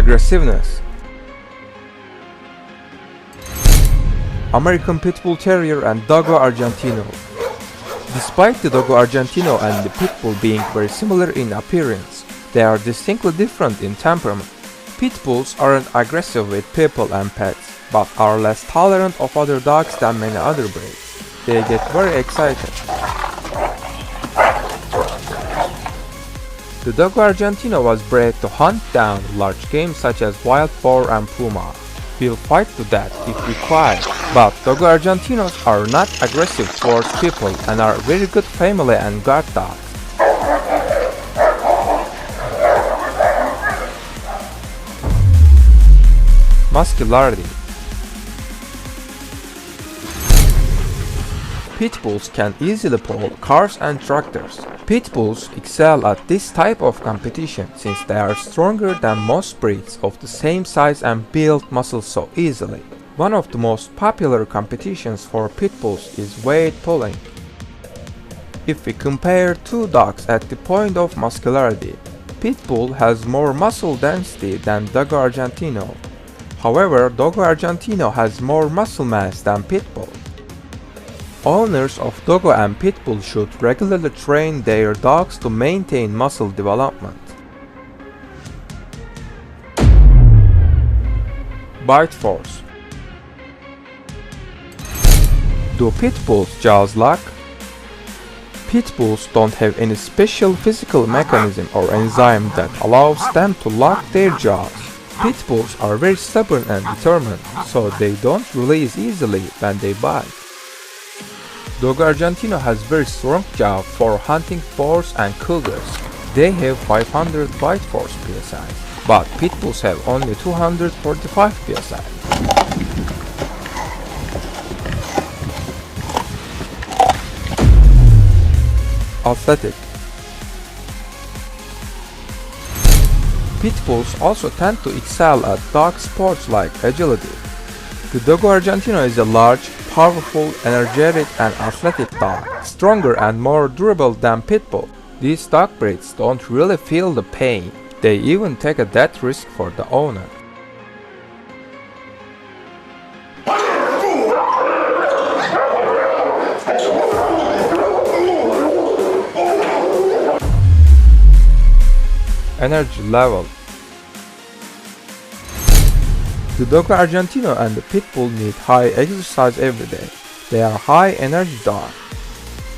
Aggressiveness. American Pit Bull Terrier and Dogo Argentino. Despite the Dogo Argentino and the Pit Bull being very similar in appearance, they are distinctly different in temperament. Pit Bulls aren't aggressive with people and pets, but are less tolerant of other dogs than many other breeds. They get very excited. The Dogo Argentino was bred to hunt down large game such as wild boar and puma. Will fight to death if required, but Dogo Argentinos are not aggressive towards people and are very good family and guard dogs. Muscularity. Pit Bulls can easily pull cars and tractors. Pit Bulls excel at this type of competition since they are stronger than most breeds of the same size and build muscle so easily. One of the most popular competitions for Pit Bulls is weight pulling. If we compare two dogs at the point of muscularity, Pit Bull has more muscle density than Dogo Argentino. However, Dogo Argentino has more muscle mass than Pit Bull. Owners of Dogo and Pit Bull should regularly train their dogs to maintain muscle development. Bite force. Do Pit Bulls jaws lock? Pit Bulls don't have any special physical mechanism or enzyme that allows them to lock their jaws. Pit Bulls are very stubborn and determined, so they don't release easily when they bite. Dogo Argentino has very strong jaw for hunting boars and cougars. They have 500 bite force psi, but Pit Bulls have only 245 psi. Athletic. Pit Bulls also tend to excel at dog sports like agility. The Dogo Argentino is a large, powerful, energetic and athletic dog, stronger and more durable than Pit Bull. These dog breeds don't really feel the pain. They even take a death risk for the owner. Energy level. The Dogo Argentino and the Pit Bull need high exercise every day. They are high energy dogs.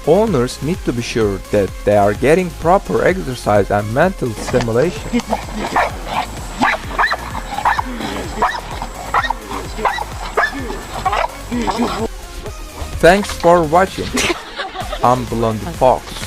Owners need to be sure that they are getting proper exercise and mental stimulation. Thanks for watching. I'm Blondie Fox.